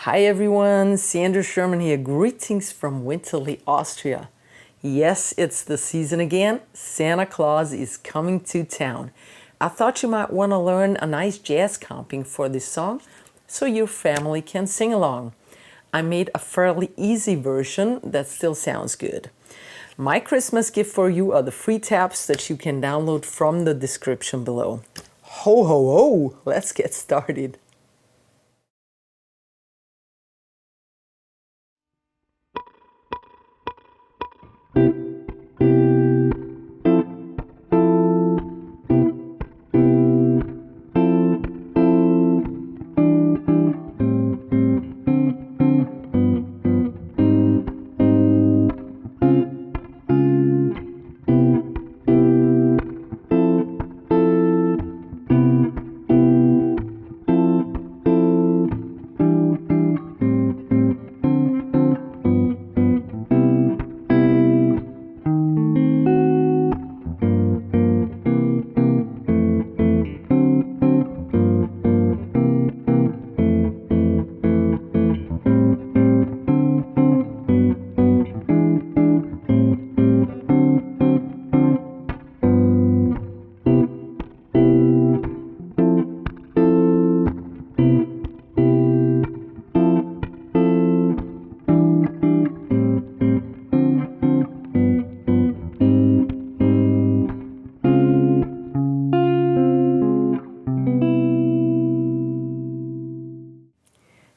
Hi everyone, Sandra Sherman here. Greetings from Winterly, Austria. Yes, it's the season again. Santa Claus is coming to town. I thought you might want to learn a nice jazz comping for this song so your family can sing along. I made a fairly easy version that still sounds good. My Christmas gift for you are the free tabs that you can download from the description below. Ho ho ho! Let's get started.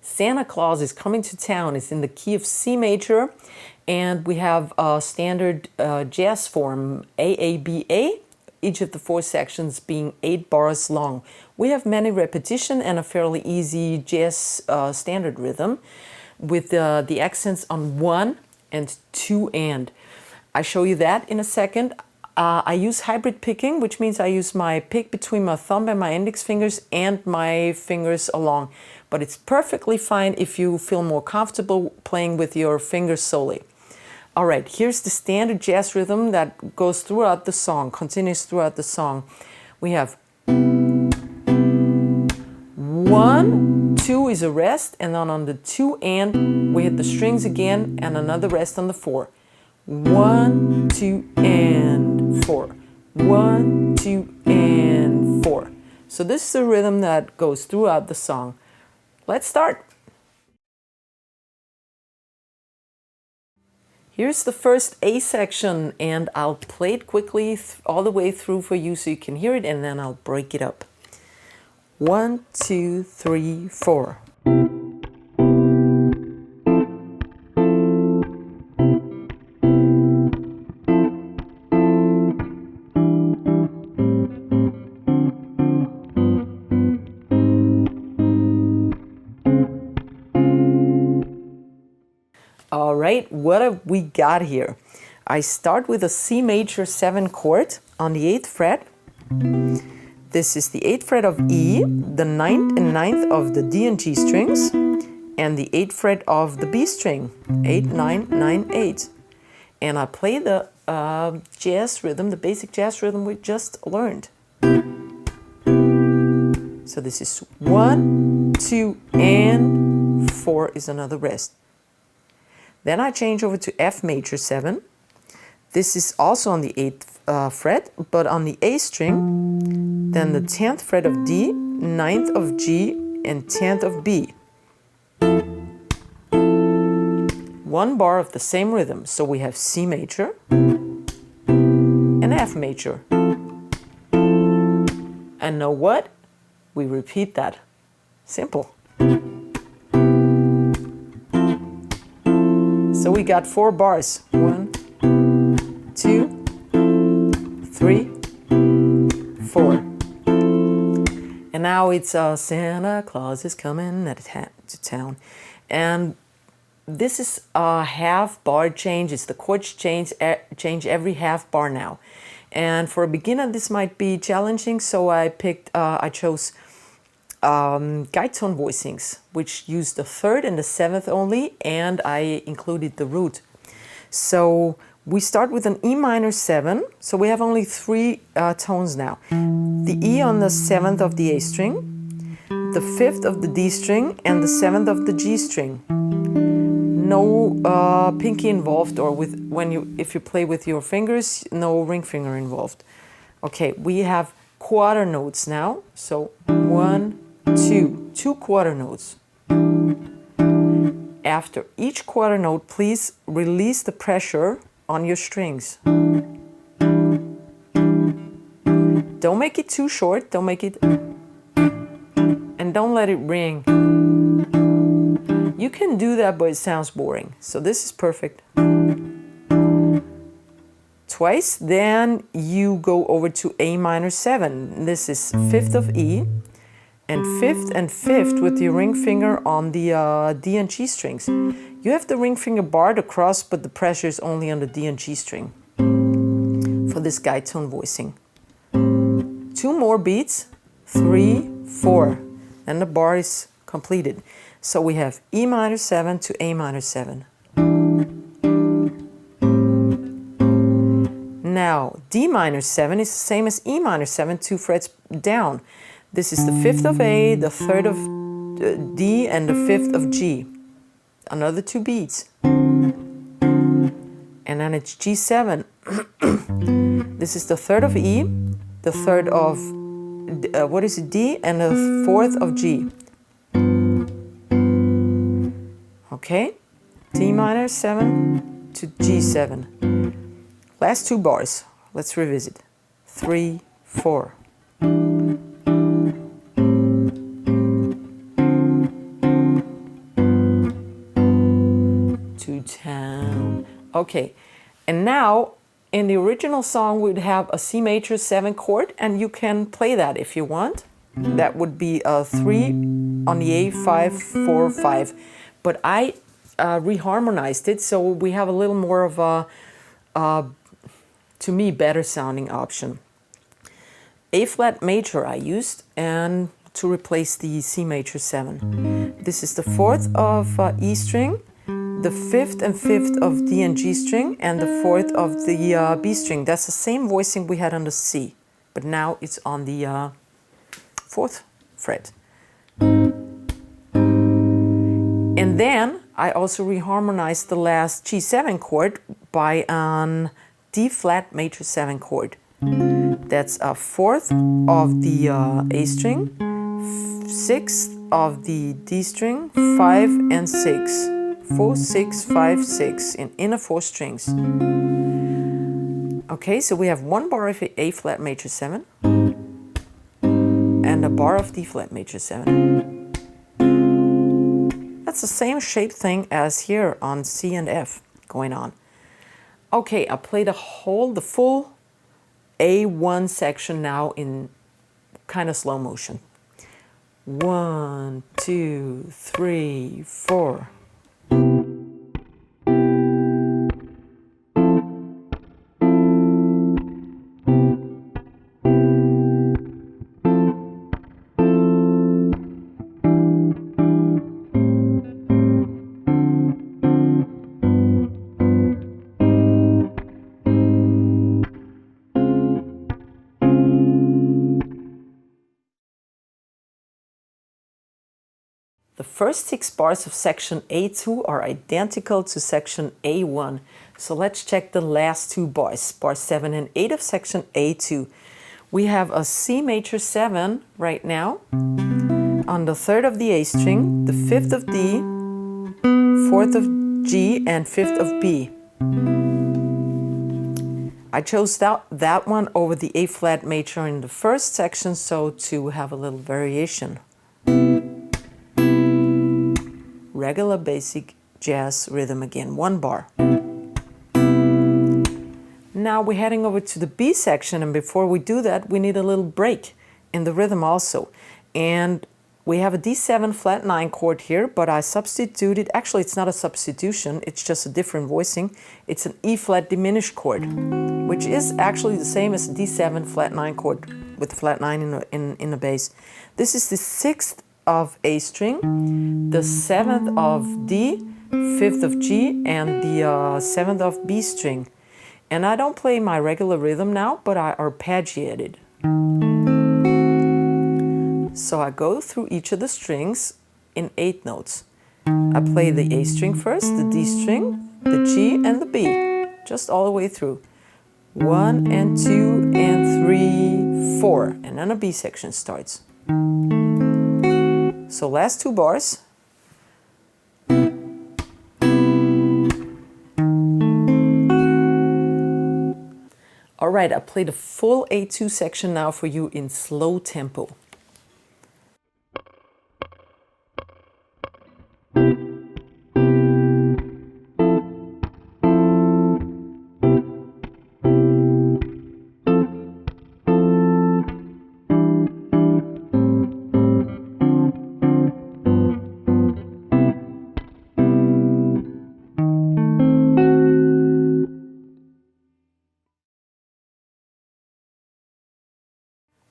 Santa Claus is Coming to Town is in the key of C major, and we have a standard jazz form AABA, each of the four sections being 8 bars long. We have many repetition and a fairly easy jazz standard rhythm with the accents on 1 and 2 and. I show you that in a second. I use hybrid picking, which means I use my pick between my thumb and my index fingers and my fingers along. But it's perfectly fine if you feel more comfortable playing with your fingers solely. All right, here's the standard jazz rhythm that goes throughout the song, continues throughout the song. We have 1, 2 is a rest, and then on the 2 and we hit the strings again and another rest on the 4. 1, 2, and 4. 1, 2, and 4. So this is a rhythm that goes throughout the song. Let's start. Here's the first A section, and I'll play it quickly all the way through for you so you can hear it, and then I'll break it up. 1, 2, 3, 4. All right, what have we got here? I start with a C major 7 chord on the 8th fret. This is the 8th fret of E, the 9th and 9th of the D and G strings, and the 8th fret of the B string, 8, 9, 9, 8. And I play the jazz rhythm, the basic jazz rhythm we just learned. So this is 1, 2, and 4 is another rest. Then I change over to F major 7. This is also on the 8th fret, but on the A string. Then the 10th fret of D, 9th of G, and 10th of B. 1 bar of the same rhythm. So we have C major and F major. And know what? We repeat that. Simple. So we got 4 bars. 1, 2, 3, 4. And now it's Santa Claus is coming to town. And this is a half bar change. It's the chords change every half bar now. And for a beginner this might be challenging, so I chose guide tone voicings, which use the 3rd and the 7th only, and I included the root. So we start with an E minor 7, so we have only 3 tones now. The E on the 7th of the A string, the 5th of the D string and the 7th of the G string. No pinky involved, or if you play with your fingers, no ring finger involved. Okay, we have quarter notes now. So 1, 2 quarter notes. After each quarter note, please release the pressure on your strings. Don't make it too short, don't make it, and don't let it ring. You can do that, but it sounds boring. So this is perfect. Twice, then you go over to A minor 7. This is 5th of E, and 5th and 5th with your ring finger on the D and G strings. You have the ring finger barred across, but the pressure is only on the D and G string for this guide tone voicing. 2 more beats, 3, 4, and the bar is completed. So we have E minor 7 to A minor 7. Now, D minor 7 is the same as E minor 7, 2 frets down. This is the 5th of A, the 3rd of D, and the 5th of G. Another 2 beats. And then it's G7. This is the 3rd of E, the 3rd of, D, and the 4th of G. Okay, D minor 7 to G7. Last 2 bars, let's revisit. 3, 4. To town. Okay, and now in the original song we'd have a C major 7 chord, and you can play that if you want. That would be a 3 on the A, 5, 4, 5. But I reharmonized it, so we have a little more of a, to me, better sounding option. A flat major I used, and to replace the C major 7. This is the 4th of E string, the 5th and 5th of D and G string, and the 4th of the B string. That's the same voicing we had on the C, but now it's on the 4th fret. And then I also reharmonized the last G7 chord by an D flat major 7 chord. That's a 4th of the A string, 6th of the D string, 5 and 6. 4, 6, 5, 6 in inner 4 strings. Okay, so we have 1 bar of A flat major 7 and a bar of D flat major 7. That's the same shape thing as here on C and F going on. Okay, I played the full A1 section now in kind of slow motion. 1, 2, 3, 4. The first 6 bars of section A2 are identical to section A1. So let's check the last 2 bars, bar 7 and 8 of section A2. We have a C major 7 right now on the 3rd of the A string, the 5th of D, 4th of G, and 5th of B. I chose that one over the A flat major in the first section, so to have a little variation. Regular basic jazz rhythm again, 1 bar. Now we're heading over to the B section, and before we do that, we need a little break in the rhythm also. And we have a D7 flat 9 chord here, but I substituted, actually it's not a substitution, it's just a different voicing. It's an E flat diminished chord, which is actually the same as a D7 flat 9 chord with the flat 9 in the bass. This is the 6th of A string, the 7th of D, 5th of G, and the 7th of B string. And I don't play my regular rhythm now, but I arpeggiated. So I go through each of the strings in 8 notes. I play the A string first, the D string, the G, and the B, just all the way through. 1 and 2 and 3, 4, and then a B section starts. So last 2 bars. All right, I play the full A2 section now for you in slow tempo.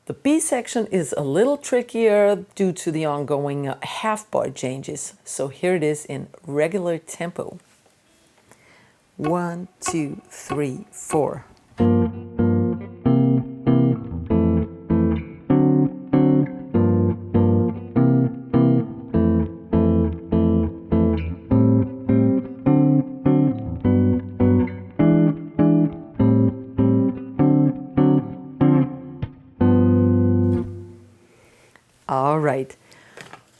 The B section is a little trickier due to the ongoing half bar changes. So here it is in regular tempo. 1, 2, 3, 4. All right,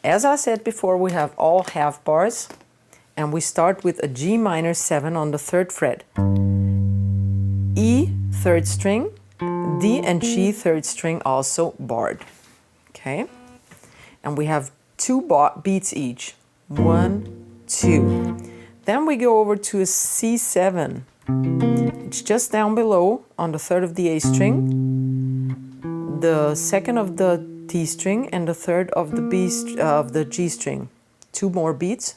as I said before, we have all half bars, and we start with a G minor 7 on the 3rd fret, E 3rd string, D and G 3rd string also barred. Okay, and we have 2 beats each, 1, 2. Then we go over to a C7. It's just down below on the 3rd of the A string, the 2nd of the D string, and the 3rd of the G string. 2 more beats.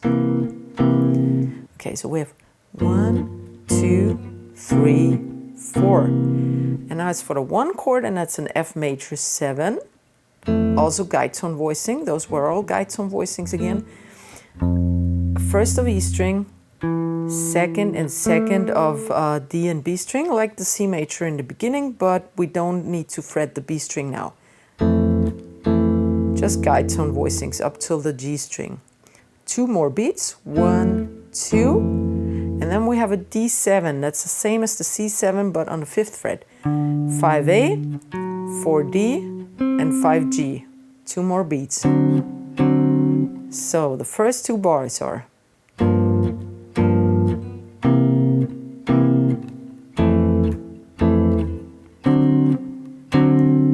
Okay, so we have 1, 2, 3, 4. And now it's for the 1 chord, and that's an F major 7. Also guide tone voicing. Those were all guide tone voicings again. 1st of E string, 2nd and 2nd of D and B string, like the C major in the beginning, but we don't need to fret the B string now. Just guide tone voicings up till the G string. 2 more beats, 1, 2, and then we have a D7. That's the same as the C7, but on the 5th fret. 5A, 4D, and 5G. 2 more beats. So the first 2 bars are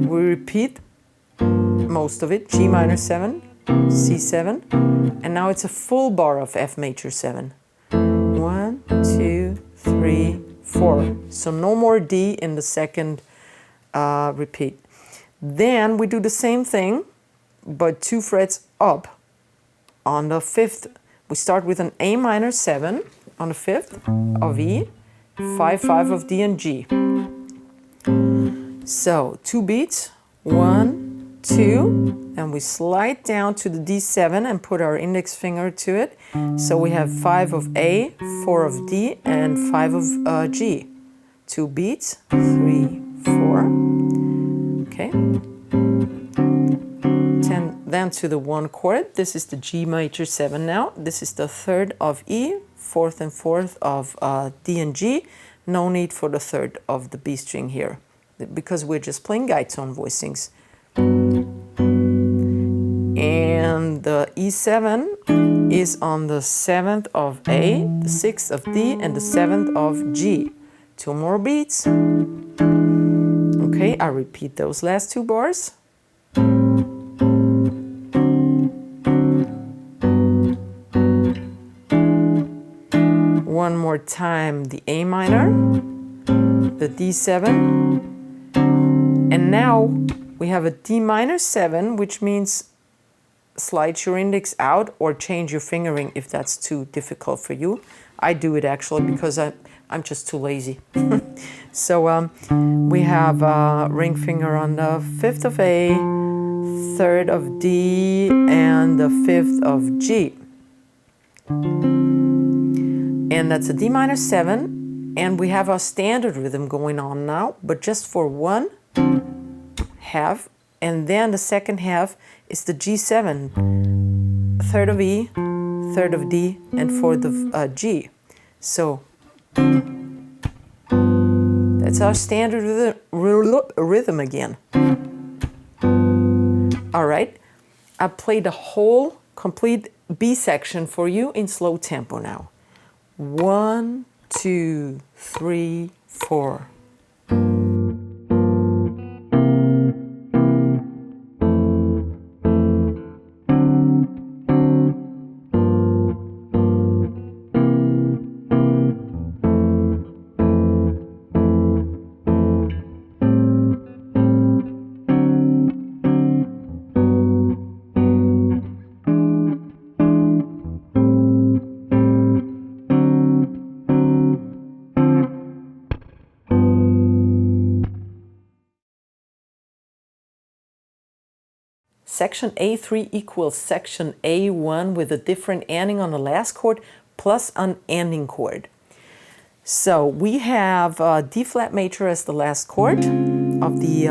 we repeat most of it, G minor 7, C7, and now it's a full bar of F major 7. 1, 2, 3, 4. So no more D in the 2nd repeat. Then we do the same thing, but 2 frets up on the 5th. We start with an A minor 7 on the 5th of E, 5, 5 of D and G. So 2 beats, 1, 2, and we slide down to the D7 and put our index finger to it. So we have 5 of A, 4 of D, and 5 of G. 2 beats, 3, 4. Okay. Then to the 1 chord. This is the G major 7 now. This is the 3rd of E, 4th and 4th of D and G. No need for the 3rd of the B string here, because we're just playing guide tone voicings. And the E7 is on the 7th of A, the 6th of D, and the 7th of G. 2 more beats. Okay, I repeat those last 2 bars. One more time, the A minor, the D7, and now we have a D minor 7, which means slide your index out or change your fingering if that's too difficult for you. I do it actually because I'm just too lazy. So we have a ring finger on the 5th of A, 3rd of D, and the 5th of G. And that's a D minor 7, and we have our standard rhythm going on now, but just for 1 half And then the second half is the G7, third of E, third of D, and fourth of G. So that's our standard rhythm again. All right, I played the whole complete B section for you in slow tempo now. 1, 2, 3, 4. Section A3 equals section A1 with a different ending on the last chord plus an ending chord. So we have D flat major as the last chord of the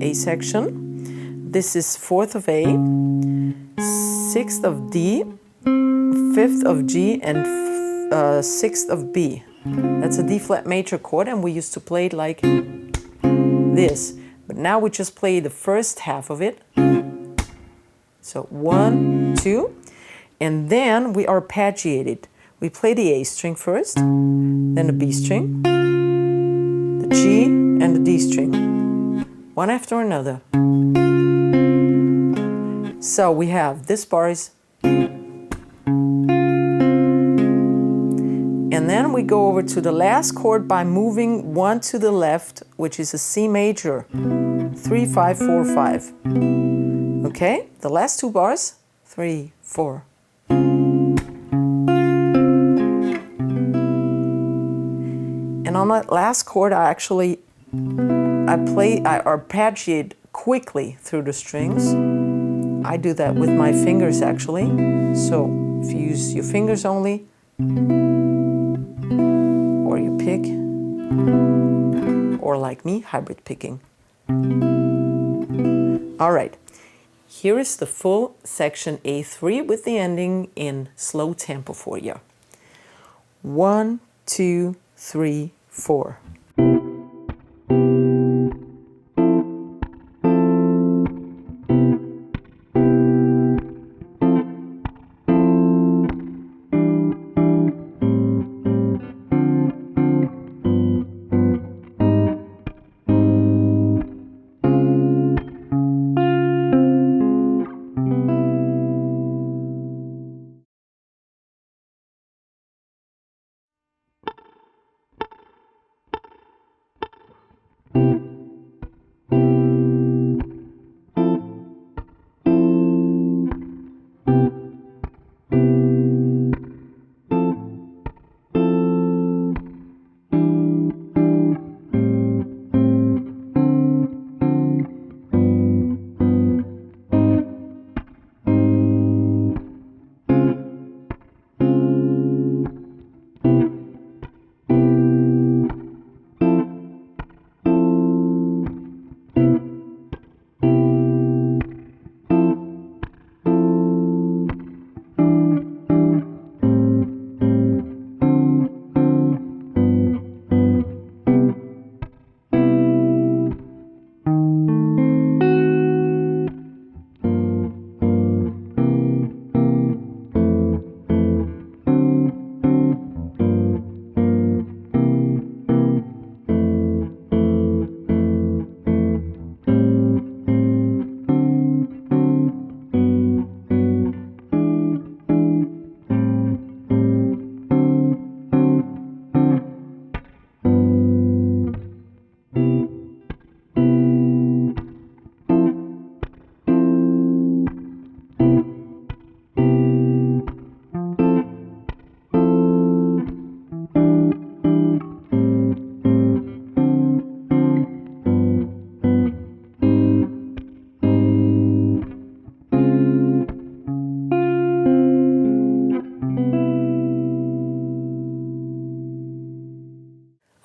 A section. This is fourth of A, sixth of D, fifth of G, and sixth of B. That's a D flat major chord, and we used to play it like this. But now we just play the first half of it. So 1, 2, and then we arpeggiate. We play the A string first, then the B string, the G, and the D string, one after another. So we have this bar is, and then we go over to the last chord by moving one to the left, which is a C major, 3, 5, 4, 5. Okay, the last two bars, 3, 4. And on that last chord, I arpeggiate quickly through the strings. I do that with my fingers actually. So if you use your fingers only, or you pick, or like me, hybrid picking. All right. Here is the full section A3 with the ending in slow tempo for you. 1, 2, 3, 4.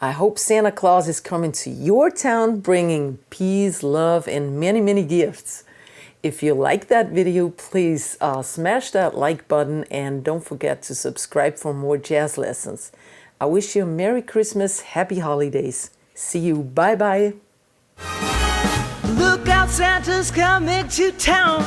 I hope Santa Claus is coming to your town bringing peace, love, and many, many gifts. If you like that video, please smash that like button and don't forget to subscribe for more jazz lessons. I wish you a Merry Christmas, Happy Holidays. See you. Bye-bye. Look out, Santa's coming to town.